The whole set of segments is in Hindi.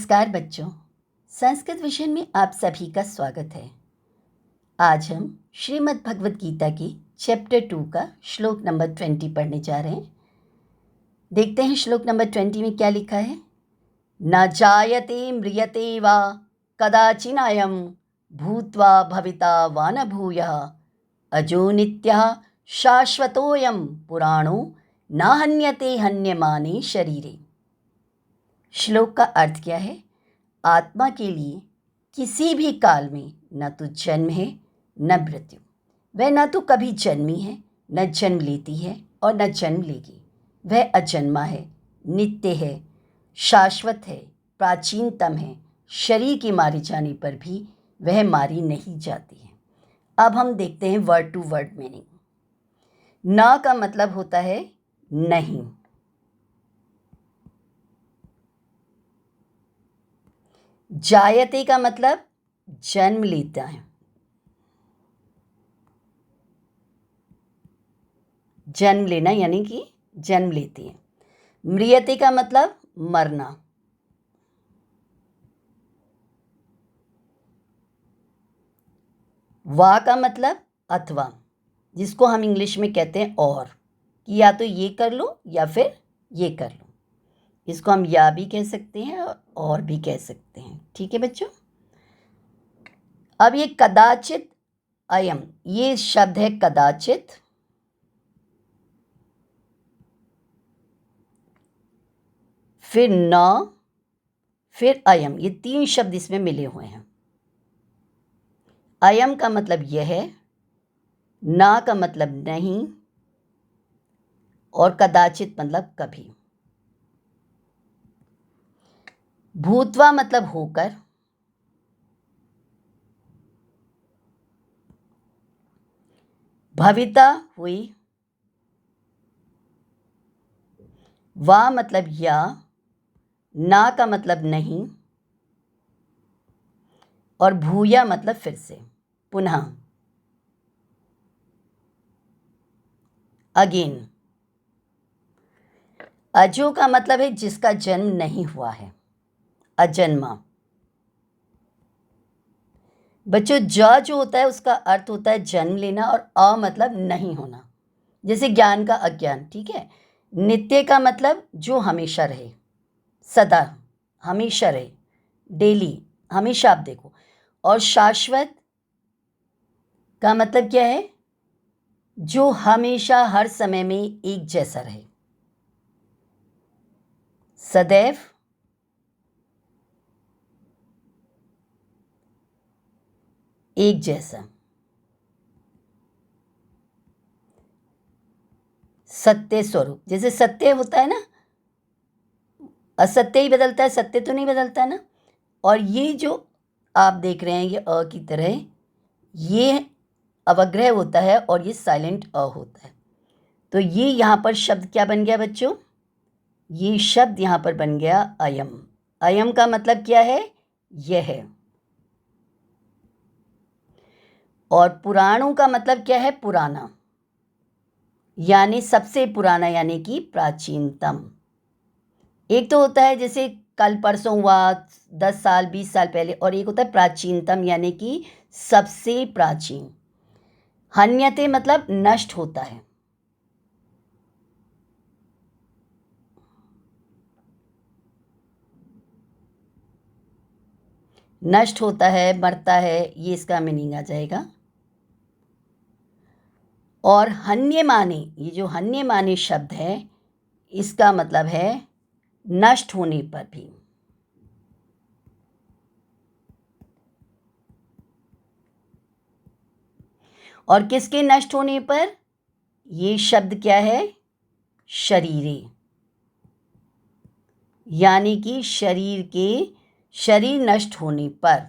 नमस्कार बच्चों, संस्कृत विषय में आप सभी का स्वागत है। आज हम श्रीमद् भगवद गीता की चैप्टर 2 का श्लोक नंबर 20 पढ़ने जा रहे हैं। देखते हैं श्लोक नंबर 20 में क्या लिखा है। न जायते म्रियते वा कदाचिनायं भूत्वा भविता वा न भूयः अजो नित्यः शाश्वतोऽयं पुराणो न हन्यते हन्यमाने शरीरे। श्लोक का अर्थ क्या है। आत्मा के लिए किसी भी काल में न तो जन्म है न मृत्यु। वह न तो कभी जन्मी है, न जन्म लेती है और न जन्म लेगी। वह अजन्मा है, नित्य है, शाश्वत है, प्राचीनतम है। शरीर के मारे जाने पर भी वह मारी नहीं जाती है। अब हम देखते हैं वर्ड टू वर्ड मीनिंग। न का मतलब होता है नहीं। जायते का मतलब जन्म लेता है, जन्म लेना यानी कि जन्म लेती है। म्रियते का मतलब मरना। वा का मतलब अथवा, जिसको हम इंग्लिश में कहते हैं और, कि या तो ये कर लो या फिर ये कर लो। इसको हम या भी कह सकते हैं और भी कह सकते हैं। ठीक है बच्चों। अब ये कदाचित अयम, ये शब्द है कदाचित, फिर न, फिर अयम। ये तीन शब्द इसमें मिले हुए हैं। अयम का मतलब यह है, ना का मतलब नहीं, और कदाचित मतलब कभी। भूतवा मतलब होकर, भविता हुई, वा मतलब या, ना का मतलब नहीं, और भूया मतलब फिर से, पुनः, अगेन। अजो का मतलब है जिसका जन्म नहीं हुआ है, अजन्मा। बच्चों ज जो होता है उसका अर्थ होता है जन्म लेना, और अ मतलब नहीं होना, जैसे ज्ञान का अज्ञान। ठीक है। नित्य का मतलब जो हमेशा रहे, सदा, हमेशा रहे, डेली, हमेशा आप देखो। और शाश्वत का मतलब क्या है, जो हमेशा हर समय में एक जैसा रहे, सदैव, एक जैसा। सत्य स्वरूप, जैसे सत्य होता है ना, असत्य ही बदलता है, सत्य तो नहीं बदलता है ना। और ये जो आप देख रहे हैं ये अ की तरह, ये अवग्रह होता है और ये साइलेंट अ होता है। तो ये यहाँ पर शब्द क्या बन गया बच्चों, ये शब्द यहाँ पर बन गया अयम। अयम का मतलब क्या है, यह है। और पुराणों का मतलब क्या है, पुराना, यानी सबसे पुराना, यानी कि प्राचीनतम। एक तो होता है जैसे कल परसों हुआ, 10 साल 20 साल पहले, और एक होता है प्राचीनतम यानी कि सबसे प्राचीन। हन्यते मतलब नष्ट होता है। नष्ट होता है, मरता है, ये इसका मीनिंग आ जाएगा। और हन्य माने, ये जो हन्य माने शब्द है इसका मतलब है नष्ट होने पर भी। और किसके नष्ट होने पर, ये शब्द क्या है, शरीरे, यानी कि शरीर नष्ट होने पर।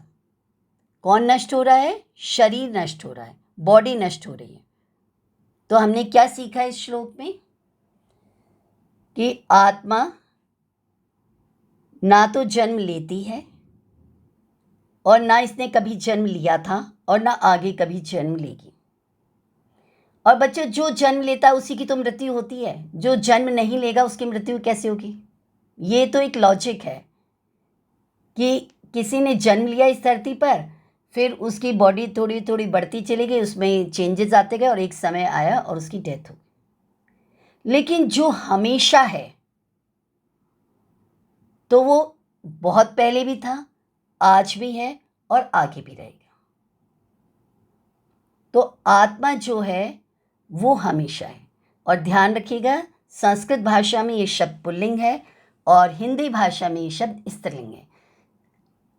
कौन नष्ट हो रहा है, शरीर नष्ट हो रहा है, बॉडी नष्ट हो रही है। तो हमने क्या सीखा इस श्लोक में, कि आत्मा ना तो जन्म लेती है और ना इसने कभी जन्म लिया था और ना आगे कभी जन्म लेगी। और बच्चों जो जन्म लेता है उसी की तो मृत्यु होती है, जो जन्म नहीं लेगा उसकी मृत्यु कैसे होगी। ये तो एक लॉजिक है। कि किसी ने जन्म लिया इस धरती पर, फिर उसकी बॉडी थोड़ी थोड़ी बढ़ती चली गई, उसमें चेंजेस आते गए और एक समय आया और उसकी डेथ हो गई। लेकिन जो हमेशा है तो वो बहुत पहले भी था, आज भी है और आगे भी रहेगा। तो आत्मा जो है वो हमेशा है। और ध्यान रखिएगा, संस्कृत भाषा में ये शब्द पुल्लिंग है और हिंदी भाषा में ये शब्द स्त्रीलिंग है।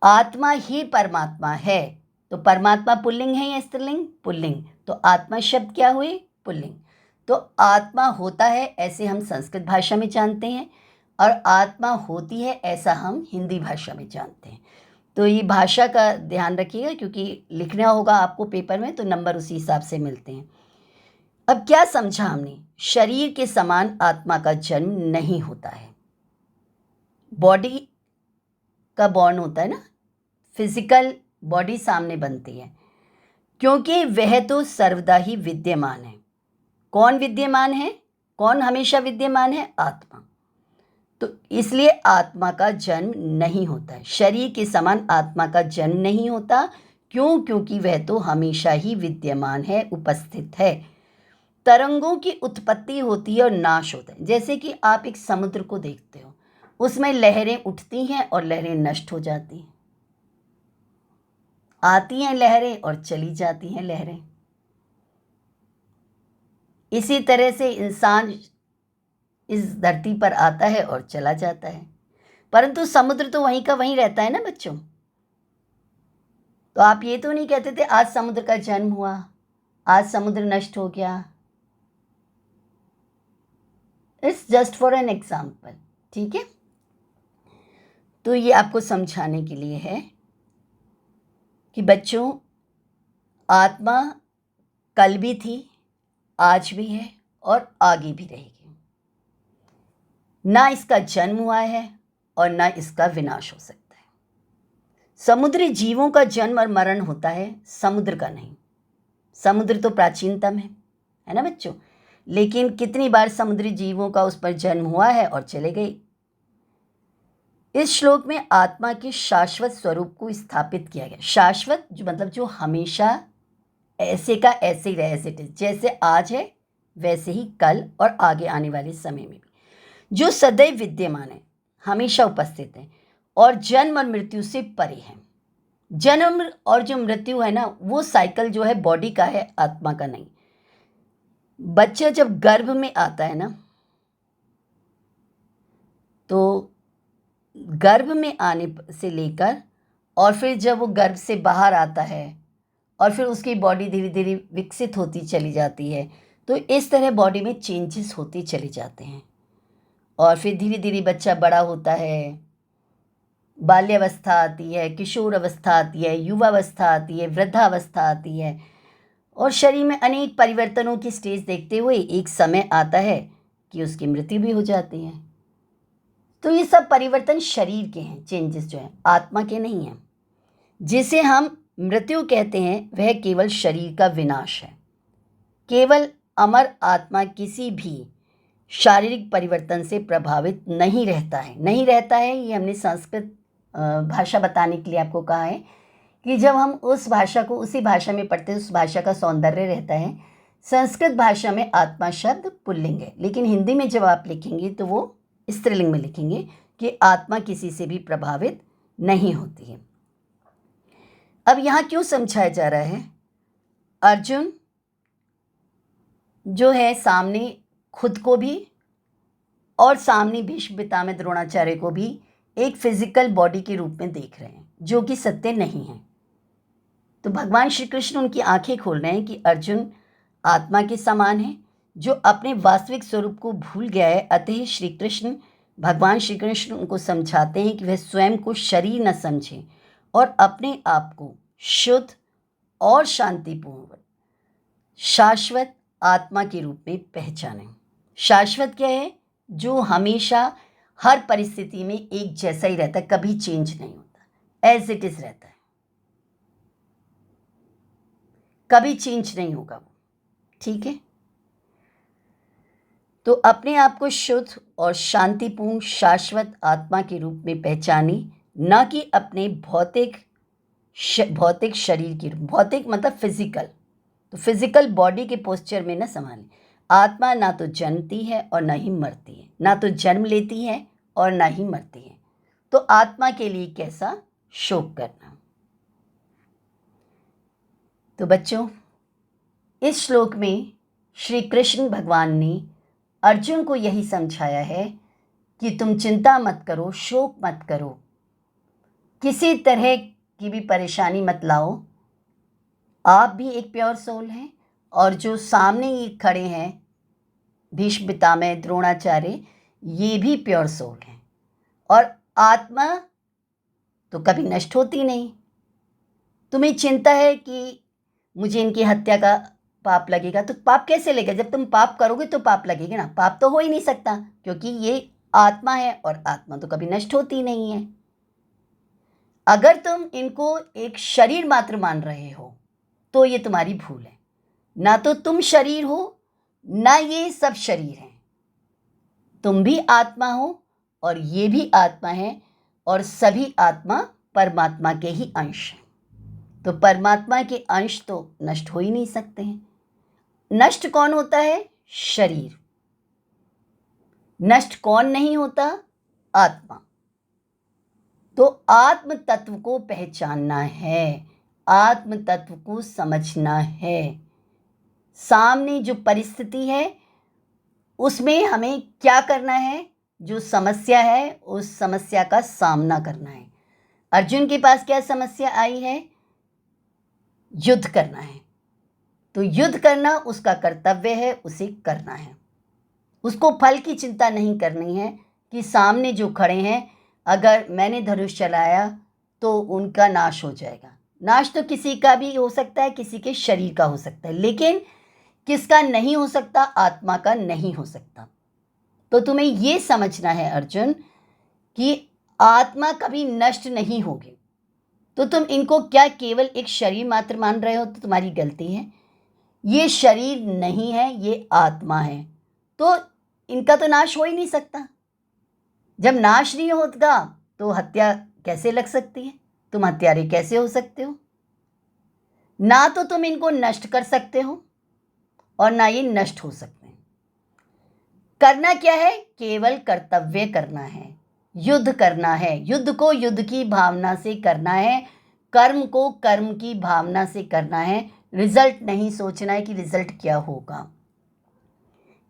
आत्मा ही परमात्मा है, तो परमात्मा पुल्लिंग है या स्त्रीलिंग? पुल्लिंग। तो आत्मा शब्द क्या हुई? पुल्लिंग। तो आत्मा होता है ऐसे हम संस्कृत भाषा में जानते हैं और आत्मा होती है ऐसा हम हिंदी भाषा में जानते हैं। तो ये भाषा का ध्यान रखिएगा, क्योंकि लिखना होगा आपको पेपर में तो नंबर उसी हिसाब से मिलते हैं। अब क्या समझा हमने? शरीर के समान आत्मा का जन्म नहीं होता है। बॉडी का बॉर्न होता है ना, फिजिकल बॉडी सामने बनती है, क्योंकि वह तो सर्वदा ही विद्यमान है। कौन विद्यमान है? कौन हमेशा विद्यमान है? आत्मा। तो इसलिए आत्मा का जन्म नहीं होता है, शरीर के समान आत्मा का जन्म नहीं होता। क्यों? क्योंकि वह तो हमेशा ही विद्यमान है, उपस्थित है। तरंगों की उत्पत्ति होती है और नाश होता है। जैसे कि आप एक समुद्र को देखते हो, उसमें लहरें उठती हैं और लहरें नष्ट हो जाती हैं, आती हैं लहरें और चली जाती हैं लहरें। इसी तरह से इंसान इस धरती पर आता है और चला जाता है, परंतु समुद्र तो वहीं का वहीं रहता है ना बच्चों। तो आप ये तो नहीं कहते थे आज समुद्र का जन्म हुआ, आज समुद्र नष्ट हो गया। It's just for an example, ठीक है। तो ये आपको समझाने के लिए है कि बच्चों, आत्मा कल भी थी, आज भी है और आगे भी रहेगी। ना इसका जन्म हुआ है और ना इसका विनाश हो सकता है। समुद्री जीवों का जन्म और मरण होता है, समुद्र का नहीं। समुद्र तो प्राचीनतम है ना बच्चों, लेकिन कितनी बार समुद्री जीवों का उस पर जन्म हुआ है और चले गए। इस श्लोक में आत्मा के शाश्वत स्वरूप को स्थापित किया गया। शाश्वत जो मतलब जो हमेशा ऐसे का ऐसे ही रहे, एज इट इज, जैसे आज है वैसे ही कल और आगे आने वाले समय में भी, जो सदैव विद्यमान है, हमेशा उपस्थित है और जन्म और मृत्यु से परे है। जन्म और जो मृत्यु है ना, वो साइकिल जो है बॉडी का है, आत्मा का नहीं। बच्चा जब गर्भ में आता है ना, तो गर्भ में आने से लेकर और फिर जब वो गर्भ से बाहर आता है और फिर उसकी बॉडी धीरे धीरे विकसित होती चली जाती है, तो इस तरह बॉडी में चेंजेस होते चले जाते हैं और फिर धीरे धीरे बच्चा बड़ा होता है, बाल्यावस्था आती है, किशोर अवस्था आती है, युवावस्था आती है, वृद्धावस्था आती है और शरीर में अनेक परिवर्तनों की स्टेज देखते हुए एक समय आता है कि उसकी मृत्यु भी हो जाती है। तो ये सब परिवर्तन शरीर के हैं, चेंजेस जो हैं, आत्मा के नहीं हैं। जिसे हम मृत्यु कहते हैं वह केवल शरीर का विनाश है। केवल अमर आत्मा किसी भी शारीरिक परिवर्तन से प्रभावित नहीं रहता है। नहीं रहता है, ये हमने संस्कृत भाषा बताने के लिए आपको कहा है कि जब हम उस भाषा को उसी भाषा में पढ़ते हैं, उस भाषा का सौंदर्य रहता है। संस्कृत भाषा में आत्मा शब्द पुल्लिंग है, लेकिन हिंदी में जब आप लिखेंगे तो वो स्त्रीलिंग में लिखेंगे कि आत्मा किसी से भी प्रभावित नहीं होती है। अब यहाँ क्यों समझाया जा रहा है? अर्जुन जो है सामने खुद को भी और सामने भीष्म पितामह द्रोणाचार्य को भी एक फिजिकल बॉडी के रूप में देख रहे हैं, जो कि सत्य नहीं है। तो भगवान श्री कृष्ण उनकी आंखें खोल रहे हैं कि अर्जुन आत्मा के समान है, जो अपने वास्तविक स्वरूप को भूल गया है। अतः श्री कृष्ण, भगवान श्री कृष्ण उनको समझाते हैं कि वह स्वयं को शरीर न समझें और अपने आप को शुद्ध और शांतिपूर्ण शाश्वत आत्मा के रूप में पहचानें। शाश्वत क्या है? जो हमेशा हर परिस्थिति में एक जैसा ही रहता है, कभी चेंज नहीं होता, एज इट इज रहता है, कभी चेंज नहीं होगा वो, ठीक है। तो अपने आप को शुद्ध और शांतिपूर्ण शाश्वत आत्मा के रूप में पहचाने, ना कि अपने भौतिक शरीर की, भौतिक मतलब फिजिकल, तो फिजिकल बॉडी के पोस्चर में न संभालें। आत्मा ना तो जन्मती है और ना ही मरती है, ना तो जन्म लेती है और ना ही मरती है, तो आत्मा के लिए कैसा शोक करना। तो बच्चों, इस श्लोक में श्री कृष्ण भगवान ने अर्जुन को यही समझाया है कि तुम चिंता मत करो, शोक मत करो, किसी तरह की भी परेशानी मत लाओ। आप भी एक प्योर सोल हैं और जो सामने ये खड़े हैं भीष्म पितामह, द्रोणाचार्य, ये भी प्योर सोल हैं। और आत्मा तो कभी नष्ट होती नहीं। तुम्हें चिंता है कि मुझे इनकी हत्या का पाप लगेगा, तो पाप कैसे लगेगा? जब तुम पाप करोगे तो पाप लगेगा ना। पाप तो हो ही नहीं सकता, क्योंकि ये आत्मा है और आत्मा तो कभी नष्ट होती नहीं है। अगर तुम इनको एक शरीर मात्र मान रहे हो तो ये तुम्हारी भूल है। ना तो तुम शरीर हो, ना ये सब शरीर हैं। तुम भी आत्मा हो और ये भी आत्मा है, और सभी आत्मा परमात्मा के ही अंश हैं। तो परमात्मा के अंश तो नष्ट हो ही नहीं सकते हैं। नष्ट कौन होता है? शरीर। नष्ट कौन नहीं होता? आत्मा। तो आत्म तत्व को पहचानना है, आत्म तत्व को समझना है। सामने जो परिस्थिति है उसमें हमें क्या करना है? जो समस्या है उस समस्या का सामना करना है। अर्जुन के पास क्या समस्या आई है? युद्ध करना है। तो युद्ध करना उसका कर्तव्य है, उसे करना है। उसको फल की चिंता नहीं करनी है कि सामने जो खड़े हैं, अगर मैंने धनुष चलाया तो उनका नाश हो जाएगा। नाश तो किसी का भी हो सकता है, किसी के शरीर का हो सकता है, लेकिन किसका नहीं हो सकता? आत्मा का नहीं हो सकता। तो तुम्हें ये समझना है अर्जुन कि आत्मा कभी नष्ट नहीं होगी। तो तुम इनको क्या केवल एक शरीर मात्र मान रहे हो? तो तुम्हारी गलती है। ये शरीर नहीं है, ये आत्मा है। तो इनका तो नाश हो ही नहीं सकता। जब नाश नहीं होगा तो हत्या कैसे लग सकती है? तुम हत्यारे कैसे हो सकते हो? ना तो तुम इनको नष्ट कर सकते हो और ना ये नष्ट हो सकते हैं। करना क्या है? केवल कर्तव्य करना है, युद्ध करना है। युद्ध को युद्ध की भावना से करना है, कर्म को कर्म की भावना से करना है। रिजल्ट नहीं सोचना है कि रिजल्ट क्या होगा।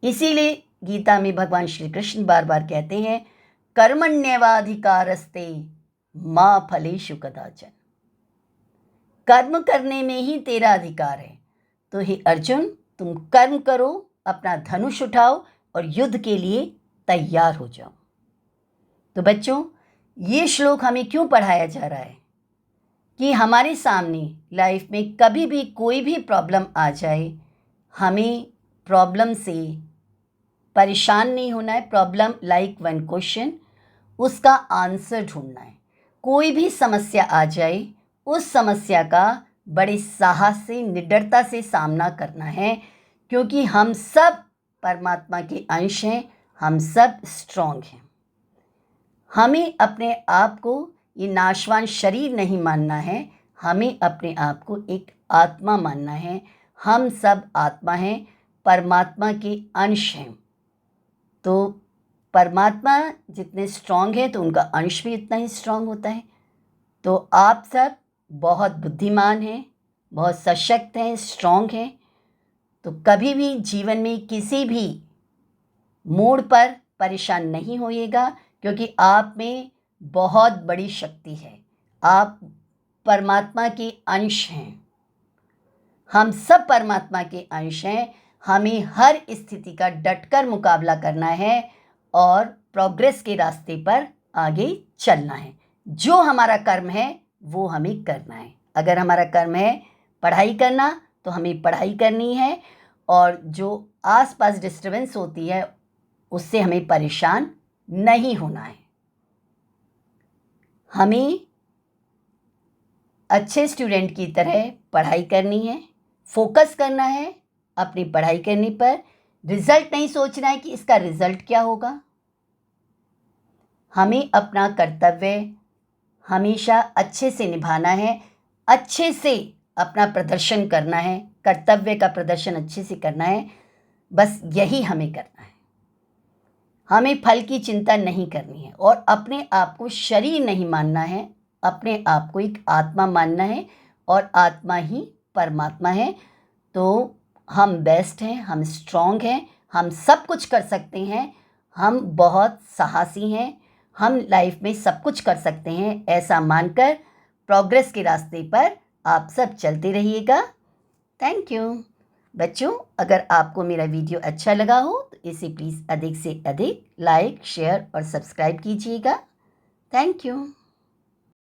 इसीलिए गीता में भगवान श्री कृष्ण बार बार कहते हैं, कर्मण्येवाधिकारस्ते मा फलेषु कदाचन। कर्म करने में ही तेरा अधिकार है। तो हे अर्जुन, तुम कर्म करो, अपना धनुष उठाओ और युद्ध के लिए तैयार हो जाओ। तो बच्चों, ये श्लोक हमें क्यों पढ़ाया जा रहा है? कि हमारे सामने लाइफ में कभी भी कोई भी प्रॉब्लम आ जाए, हमें प्रॉब्लम से परेशान नहीं होना है। प्रॉब्लम लाइक वन क्वेश्चन, उसका आंसर ढूंढना है। कोई भी समस्या आ जाए, उस समस्या का बड़े साहस से, निडरता से सामना करना है, क्योंकि हम सब परमात्मा के अंश हैं, हम सब स्ट्रांग हैं। हमें अपने आप को ये नाशवान शरीर नहीं मानना है, हमें अपने आप को एक आत्मा मानना है। हम सब आत्मा हैं, परमात्मा के अंश हैं। तो परमात्मा जितने स्ट्रांग है तो उनका अंश भी इतना ही स्ट्रांग होता है। तो आप सब बहुत बुद्धिमान हैं, बहुत सशक्त हैं, स्ट्रांग हैं। तो कभी भी जीवन में किसी भी मोड़ पर परेशान नहीं होइएगा, क्योंकि आप में बहुत बड़ी शक्ति है। आप परमात्मा के अंश हैं। हम सब परमात्मा के अंश हैं। हमें हर स्थिति का डटकर मुकाबला करना है और प्रोग्रेस के रास्ते पर आगे चलना है। जो हमारा कर्म है वो हमें करना है। अगर हमारा कर्म है पढ़ाई करना, तो हमें पढ़ाई करनी है, और जो आसपास डिस्टर्बेंस होती है उससे हमें परेशान नहीं होना है। हमें अच्छे स्टूडेंट की तरह पढ़ाई करनी है, फोकस करना है अपनी पढ़ाई करने पर। रिजल्ट नहीं सोचना है कि इसका रिजल्ट क्या होगा। हमें अपना कर्तव्य हमेशा अच्छे से निभाना है, अच्छे से अपना प्रदर्शन करना है, कर्तव्य का प्रदर्शन अच्छे से करना है। बस यही हमें करना है। हमें फल की चिंता नहीं करनी है और अपने आप को शरीर नहीं मानना है, अपने आप को एक आत्मा मानना है और आत्मा ही परमात्मा है। तो हम बेस्ट हैं, हम स्ट्रॉन्ग हैं, हम सब कुछ कर सकते हैं, हम बहुत साहसी हैं, हम लाइफ में सब कुछ कर सकते हैं, ऐसा मानकर प्रोग्रेस के रास्ते पर आप सब चलते रहिएगा। थैंक यू बच्चों। अगर आपको मेरा वीडियो अच्छा लगा हो तो इसे प्लीज़ अधिक से अधिक लाइक, शेयर और सब्सक्राइब कीजिएगा। Thank you.